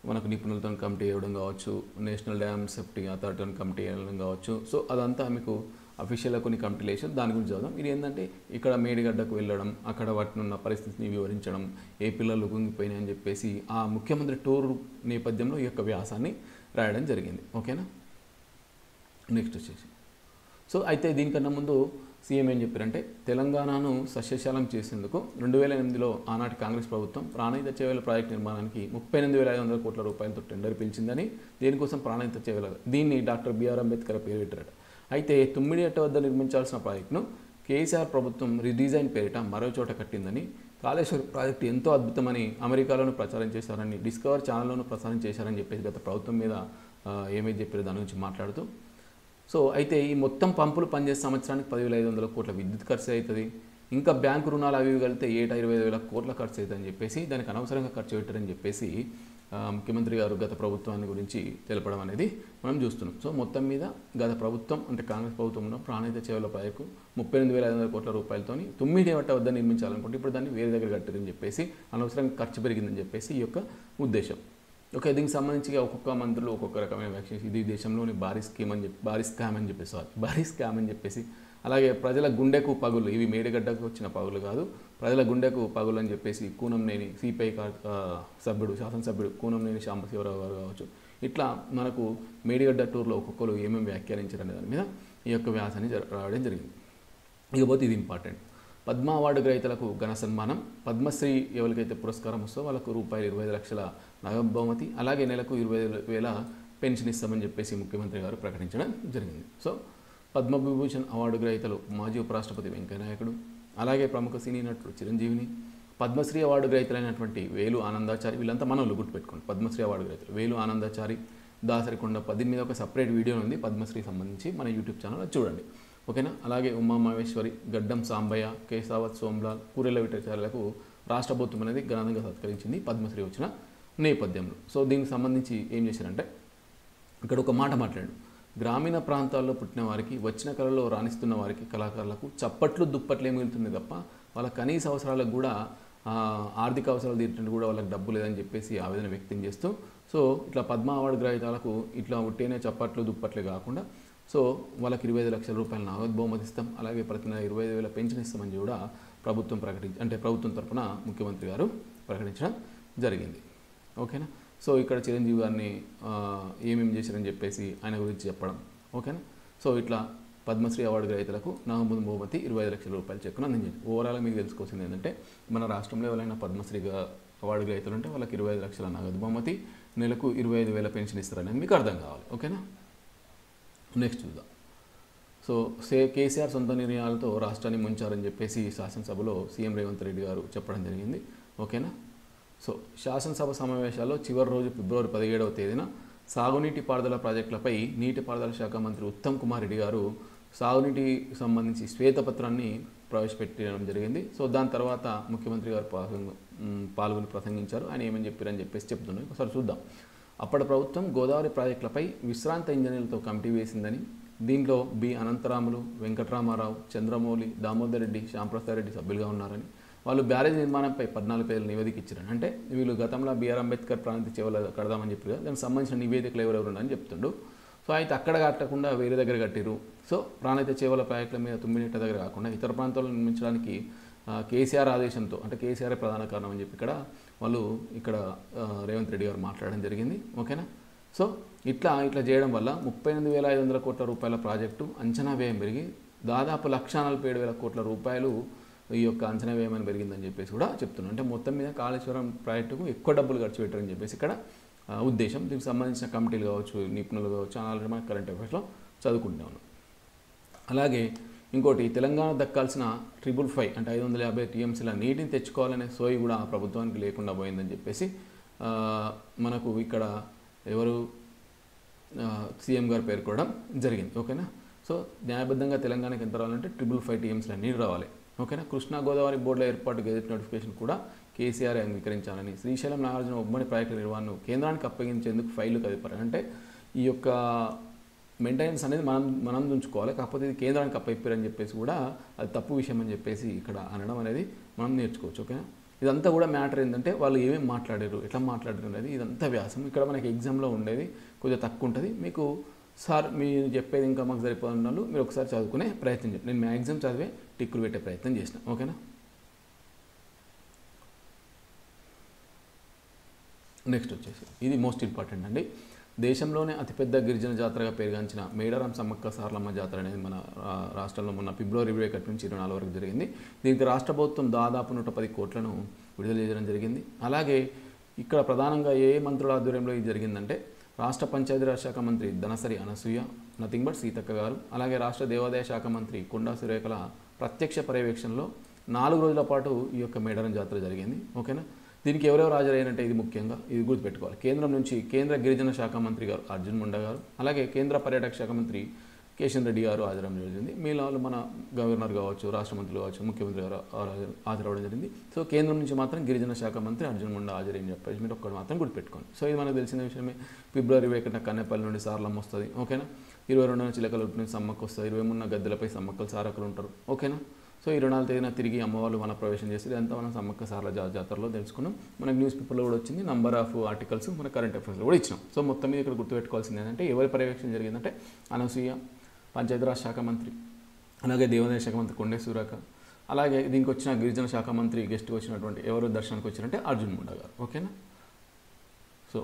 మనకు నిపుణులతో కమిటీ వేయడం కావచ్చు, national dam safety authority committee వేయడం కావచ్చు. సో అదంతా మీకు అఫీషియల్గా కొన్ని కమిటీలు వేసి దాని గురించి చదువుదాం. ఇది ఏంటంటే ఇక్కడ మేడిగడ్డకు వెళ్ళడం, అక్కడ వాటిని ఉన్న పరిస్థితిని వివరించడం, ఏ పిల్లలు గుంగిపోయినాయి అని చెప్పేసి ఆ ముఖ్యమంత్రి టూర్ నేపథ్యంలో ఈ యొక్క వ్యాసాన్ని రాయడం జరిగింది. ఓకేనా. నెక్స్ట్ వచ్చేసి సో అయితే దీనికన్నా ముందు సీఎం ఏం చెప్పారంటే తెలంగాణను సస్యశాలం చేసేందుకు 2008లో ఆనాటి కాంగ్రెస్ ప్రభుత్వం ప్రాణహిత చేవెళ్ల ప్రాజెక్టు నిర్మాణానికి 38,500 కోట్ల రూపాయలతో టెండర్ పిలిచిందని, దీనికోసం ప్రాణహిత చేవెళ్ల దీన్ని డాక్టర్ బిఆర్ అంబేద్కర్ పేరు పెట్టారట. అయితే తుమ్మిడిహట్ట వద్ద నిర్మించాల్సిన ప్రాజెక్టును కేసీఆర్ ప్రభుత్వం రీడిజైన్ పేరిట మరో చోట కట్టిందని, కాళేశ్వరం ప్రాజెక్టు ఎంతో అద్భుతమని అమెరికాలోనూ ప్రచారం చేశారని, డిస్కవర్ ఛానల్లోనూ ప్రచారం చేశారని చెప్పేసి గత ప్రభుత్వం మీద ఏమైతే చెప్పారో దాని గురించి మాట్లాడుతూ సో అయితే ఈ మొత్తం పంపులు పనిచేసే సంవత్సరానికి 10,500 కోట్ల విద్యుత్ ఖర్చు అవుతుంది, ఇంకా బ్యాంకు రుణాలు అవి కలిపితే ఏటా 25,000 కోట్ల ఖర్చు అవుతుందని చెప్పేసి దానికి అనవసరంగా ఖర్చు పెట్టారని చెప్పేసి ముఖ్యమంత్రి గారు గత ప్రభుత్వాన్ని గురించి తెలపడం అనేది మనం చూస్తున్నాం. సో మొత్తం మీద గత ప్రభుత్వం అంటే కాంగ్రెస్ ప్రభుత్వంలో ప్రాణహిత చేవెళ్ల ప్రాజెక్టు 38,500 కోట్ల రూపాయలతో తుమ్మిడిహట్ట వద్ద నిర్మించాలనుకుంటే ఇప్పుడు దాన్ని వేరే దగ్గర కట్టారని చెప్పేసి అనవసరంగా ఖర్చు పెరిగిందని చెప్పేసి ఈ యొక్క ఉద్దేశం. ఓకే. దీనికి సంబంధించి ఒక్కొక్క మంత్రులు ఒక్కొక్క రకమైన వ్యాఖ్య, ఇది దేశంలోని భారీ స్కామ్ అని చెప్పేసి అలాగే ప్రజల గుండెకు పగులు, ఇవి మేడిగడ్డకు వచ్చిన పగులు కాదు, ప్రజల గుండెకు పగులు అని చెప్పేసి కూనంనేని సిపిఐ శాసనసభ్యుడు కూనంనేని సాంబశివరావు గారు కావచ్చు, ఇట్లా మనకు మేడిగడ్డ టూర్లో ఒక్కొక్కరు ఏమేమి వ్యాఖ్యానించారనే దాని మీద ఈ యొక్క వ్యాసాన్ని రావడం జరిగింది. ఇకపోతే ఇది ఇంపార్టెంట్. పద్మ అవార్డు గ్రహీతలకు ఘన సన్మానం, పద్మశ్రీ ఎవరికైతే పురస్కారం వస్తుందో వాళ్ళకు రూపాయలు 25 లక్షల నగదు బహుమతి, అలాగే నెలకు 25,000 పెన్షన్ ఇస్తామని చెప్పేసి ముఖ్యమంత్రి గారు ప్రకటించడం జరిగింది. సో పద్మవిభూషణ్ అవార్డు గ్రహీతలు మాజీ ఉపరాష్ట్రపతి వెంకయ్యనాయుడు, అలాగే ప్రముఖ సినీ నటుడు చిరంజీవిని, పద్మశ్రీ అవార్డు గ్రహీతలైనటువంటి వేలు ఆనందాచారి, వీళ్ళంతా మనోళ్ళు గుర్తుపెట్టుకోండి. పద్మశ్రీ అవార్డు గ్రహీతలు వేలు ఆనందాచారి, దాసరికొండ 10 మీద ఒక సపరేట్ వీడియో ఉంది పద్మశ్రీ సంబంధించి, మన యూట్యూబ్ ఛానల్లో చూడండి. ఓకేనా. అలాగే ఉమామహేశ్వరి, గడ్డం సాంబయ్య, కేశావత్ సోమ్లాల్, కూరెల విఠలాచార్యులకు రాష్ట్ర ప్రభుత్వం అనేది ఘనంగా సత్కరించింది పద్మశ్రీ వచ్చిన నేపథ్యంలో. సో దీనికి సంబంధించి ఏం చేశారంటే ఇక్కడ ఒక మాట మాట్లాడు, గ్రామీణ ప్రాంతాల్లో పుట్టిన వారికి, వచ్చిన కళలో రాణిస్తున్న వారికి, కళాకారులకు చప్పట్లు దుప్పట్లే మిగులుతుంది తప్ప వాళ్ళ కనీస అవసరాలకు కూడా ఆర్థిక అవసరాలు తీర్చడానికి కూడా వాళ్ళకి డబ్బు లేదని చెప్పేసి ఆవేదన వ్యక్తం చేస్తూ సో ఇట్లా పద్మ అవార్డు గ్రహీతలకు ఇట్లా ఉట్టేనే చప్పట్లు దుప్పట్లే కాకుండా సో వాళ్ళకి 25 లక్షల రూపాయల నగదు బహుమతి ఇస్తాం, అలాగే ప్రతి నెల 25,000 పెన్షన్ ఇస్తామని కూడా ప్రభుత్వం ప్రభుత్వం తరఫున ముఖ్యమంత్రి గారు ప్రకటించడం జరిగింది. ఓకేనా. సో ఇక్కడ చిరంజీవి గారిని ఏమేమి చేశారని చెప్పేసి ఆయన గురించి చెప్పడం. ఓకేనా. సో ఇట్లా పద్మశ్రీ అవార్డు గ్రహీతలకు నగదు బహుమతి 25 లక్షల రూపాయల చెక్కును అందించింది. ఓవరాల్గా మీకు తెలుసుకోవాల్సింది ఏంటంటే మన రాష్ట్రంలో ఎవరైనా పద్మశ్రీ అవార్డు గ్రహీతలు ఉంటే వాళ్ళకి 25 లక్షల నగదు బహుమతి, నెలకు 25,000 పెన్షన్ ఇస్తారనేది మీకు అర్థం కావాలి. ఓకేనా. నెక్స్ట్ చూద్దాం. సో కేసీఆర్ సొంత నిర్ణయాలతో రాష్ట్రాన్ని ముంచారని చెప్పేసి శాసనసభలో సీఎం రేవంత్ రెడ్డి గారు చెప్పడం జరిగింది. ఓకేనా. సో శాసనసభ సమావేశాల్లో చివరి రోజు ఫిబ్రవరి 17వ తేదీన సాగునీటి పారుదల ప్రాజెక్టులపై నీటిపారుదల శాఖ మంత్రి ఉత్తమ్ కుమార్ రెడ్డి గారు సాగునీటి సంబంధించి శ్వేతపత్రాన్ని ప్రవేశపెట్టడం జరిగింది. సో దాని తర్వాత ముఖ్యమంత్రి గారు పాల్గొని ప్రసంగించారు. ఆయన ఏమని చెప్పారని చెప్పేసి చెప్తున్నాను. ఒకసారి చూద్దాం. అప్పటి ప్రభుత్వం గోదావరి ప్రాజెక్టులపై విశ్రాంత ఇంజనీర్లతో కమిటీ వేసిందని, దీంట్లో బి అనంతరాములు, వెంకటరామారావు, చంద్రమౌళి, దామోదర్ రెడ్డి, శ్యాంప్రసాద్ రెడ్డి సభ్యులుగా ఉన్నారని, వాళ్ళు బ్యారేజ్ నిర్మాణంపై 14 పేర్ల నివేదిక ఇచ్చారని, అంటే వీళ్ళు గతంలో బిఆర్ అంబేద్కర్ ప్రాంతీయ చేవల కడదామని చెప్పారు, దానికి సంబంధించిన నివేదికలు ఎవరెవరు ఉన్నారని చెప్తుండు. సో అయితే అక్కడ కట్టకుండా వేరే దగ్గర కట్టిరు. సో ప్రాణహిత చేవల ప్రాజెక్టుల మీద తుమ్మిడిహట్ట దగ్గర కాకుండా ఇతర ప్రాంతాల్లో నిర్మించడానికి కేసీఆర్ ఆదేశంతో, అంటే కేసీఆర్ ప్రధాన కారణం అని చెప్పి వాళ్ళు రేవంత్ రెడ్డి గారు మాట్లాడడం జరిగింది. ఓకేనా. సో ఇట్లా చేయడం వల్ల 38,500 కోట్ల రూపాయల ప్రాజెక్టు అంచనా వ్యయం పెరిగి దాదాపు 1,47,000 కోట్ల రూపాయలు ఈ యొక్క అంచనా వ్యయం పెరిగిందని చెప్పేసి కూడా చెప్తున్నాను. అంటే మొత్తం మీద కాళేశ్వరం ప్రాజెక్టుకు ఎక్కువ డబ్బులు ఖర్చు పెట్టారని చెప్పేసి ఇక్కడ ఉద్దేశం. దీనికి సంబంధించిన కమిటీలు కావచ్చు, నిపుణులు కావచ్చు, ఆల్రెడీ మన కరెంట్ అఫైర్స్లో చదువుకుంటా ఉన్నాం. అలాగే ఇంకోటి, తెలంగాణ దక్కాల్సిన 555 అంటే 550 టీఎంసీల నీటిని తెచ్చుకోవాలనే సోయి కూడా ఆ ప్రభుత్వానికి లేకుండా పోయిందని చెప్పేసి మనకు ఇక్కడ ఎవరు సీఎం గారు పేర్కొనడం జరిగింది. ఓకేనా. సో న్యాయబద్ధంగా తెలంగాణకి ఎంత రావాలంటే 555 టీఎంసీల నీరు రావాలి. ఓకేనా. కృష్ణా గోదావరి బోర్డుల ఏర్పాటు గెజెట్ నోటిఫికేషన్ కూడా కేసీఆర్ అంగీకరించాలని, శ్రీశైలం నాగార్జున ఉమ్మడి ప్రాజెక్టుల నిర్వహణను కేంద్రానికి అప్పగించేందుకు ఫైళ్లు కదిపారు. అంటే ఈ యొక్క మెయింటెనెన్స్ అనేది మనం ఉంచుకోవాలి, కాకపోతే ఇది కేంద్రానికి అప్పయిప్పారని చెప్పేసి కూడా అది తప్పు విషయం అని చెప్పేసి ఇక్కడ అనడం అనేది మనం నేర్చుకోవచ్చు. ఓకేనా. ఇదంతా కూడా మ్యాటర్ ఏంటంటే వాళ్ళు ఏమేమి మాట్లాడారు, ఎట్లా మాట్లాడారు అనేది ఇదంతా వ్యాసం. ఇక్కడ మనకి ఎగ్జామ్లో ఉండేది కొద్దిగా తక్కువ ఉంటుంది. మీకు సార్ మీరు చెప్పేది ఇంకా మాకు సరిపోతున్నారు, మీరు ఒకసారి చదువుకునే ప్రయత్నం చేయండి. నేను మ్యాక్సిమం చదివే టిక్కులు పెట్టే ప్రయత్నం చేసిన. ఓకేనా. నెక్స్ట్ వచ్చేసి ఇది మోస్ట్ ఇంపార్టెంట్ అండి. దేశంలోనే అతిపెద్ద గిరిజన జాతరగా పేరుగాంచిన మేడారం సమ్మక్క సారలమ్మ జాతర అనేది మన రాష్ట్రంలో మొన్న ఫిబ్రవరి 21 నుంచి 24 వరకు జరిగింది. దీనికి రాష్ట్ర ప్రభుత్వం దాదాపు 110 కోట్లను విడుదల చేయడం జరిగింది. అలాగే ఇక్కడ ప్రధానంగా ఏ మంత్రుల ఆధ్వర్యంలో ఇది జరిగిందంటే రాష్ట్ర పంచాయతీరాజ్ శాఖ మంత్రి ధనసరి అనసూయ, నథింగ్ బట్ సీతక్క గారు, అలాగే రాష్ట్ర దేవాదాయ శాఖ మంత్రి కొండా సురేఖల ప్రత్యక్ష పర్యవేక్షణలో 4 రోజుల పాటు ఈ యొక్క మేడారం జాతర జరిగింది. ఓకేనా. దీనికి ఎవరెవరు హాజరయ్యారంటే ఇది ముఖ్యంగా ఇది గుర్తుపెట్టుకోవాలి. కేంద్రం నుంచి కేంద్ర గిరిజన శాఖ మంత్రి గారు అర్జున్ ముండా గారు, అలాగే కేంద్ర పర్యాటక శాఖ మంత్రి కిషన్ రెడ్డి గారు హాజరవడం జరిగింది. మీలో మన గవర్నర్ కావచ్చు, రాష్ట్ర మంత్రులు కావచ్చు, ముఖ్యమంత్రి గారు హాజరవడం జరిగింది. సో కేంద్రం నుంచి మాత్రం గిరిజన శాఖ మంత్రి అర్జున్ ముండా హాజరని చెప్పేసి మీరు ఒక్కటి మాత్రం గుర్తుపెట్టుకోండి. సో ఇది మనకు తెలిసిన విషయమే. ఫిబ్రవరి 21 కన్నెపల్లి నుండి సారలమ్మ వస్తుంది. ఓకేనా. 22 చిలకలూరు నుంచి సమ్మక్క వస్తుంది. 23 గద్దెలపై సమ్మక్కలు సారకులు ఉంటారు. ఓకేనా. సో 24 తేదీన తిరిగి అమ్మవాళ్ళు మన ప్రవేశం చేసి ఇదంతా మనం సమ్మక్క సారల జాతరలో తెలుసుకున్నాం. మనకు న్యూస్ పేపర్లో కూడా వచ్చింది, నంబర్ ఆఫ్ ఆర్టికల్స్ మన కరెంట్ అఫైర్స్లో కూడా ఇచ్చినాం. సో మొత్తం మీద ఇక్కడ గుర్తుపెట్టుకోవాల్సింది ఏంటంటే ఎవరి పర్యవేక్షణ జరిగిందంటే అనసూయ, పంచాయతీరాజ్ శాఖ మంత్రి, అలాగే దేవాదాయ శాఖ మంత్రి కొండే సురేఖ, అలాగే దీనికి వచ్చిన గిరిజన శాఖ మంత్రి గెస్ట్కి వచ్చినటువంటి ఎవరు దర్శనానికి వచ్చారంటే అర్జున్ ముండా గారు. ఓకేనా. సో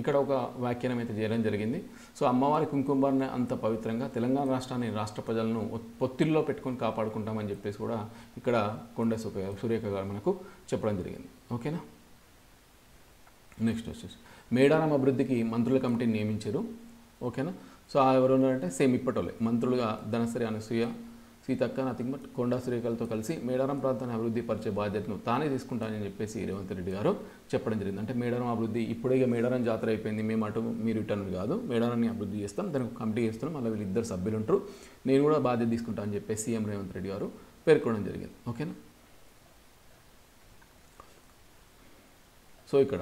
ఇక్కడ ఒక వ్యాఖ్యానం అయితే చేయడం జరిగింది. సో అమ్మవారి కుంకుమని అంత పవిత్రంగా తెలంగాణ రాష్ట్రాన్ని, రాష్ట్ర ప్రజలను పొత్తిల్లో పెట్టుకొని కాపాడుకుంటామని చెప్పేసి కూడా ఇక్కడ కొండ సురేఖ గారు మనకు చెప్పడం జరిగింది. ఓకేనా. నెక్స్ట్ వచ్చేసి మేడారం అభివృద్ధికి మంత్రుల కమిటీని నియమించారు. ఓకేనా. సో ఎవరు ఉన్నారంటే సేమ్ ఇప్పటోలే మంత్రులుగా ధనసరి అనసూయ, సీతక్క, నథింగ్ బట్ కొండా సురేఖలతో కలిసి మేడారం ప్రాంతాన్ని అభివృద్ధి పరిచే బాధ్యతను తానే తీసుకుంటానని చెప్పేసి రేవంత్ రెడ్డి గారు చెప్పడం జరిగింది. అంటే మేడారం అభివృద్ధి ఇప్పుడే మేడారం జాతర అయిపోయింది, మేము అటు మీరు ఇటను కాదు, మేడారాన్ని అభివృద్ధి చేస్తాం, దానికి కమిటీ చేస్తున్నాం, మళ్ళీ వీళ్ళిద్దరు సభ్యులు ఉంటారు, నేను కూడా బాధ్యత తీసుకుంటాను అని చెప్పేసి సీఎం రేవంత్ రెడ్డి గారు పేర్కొనడం జరిగింది. ఓకేనా. సో ఇక్కడ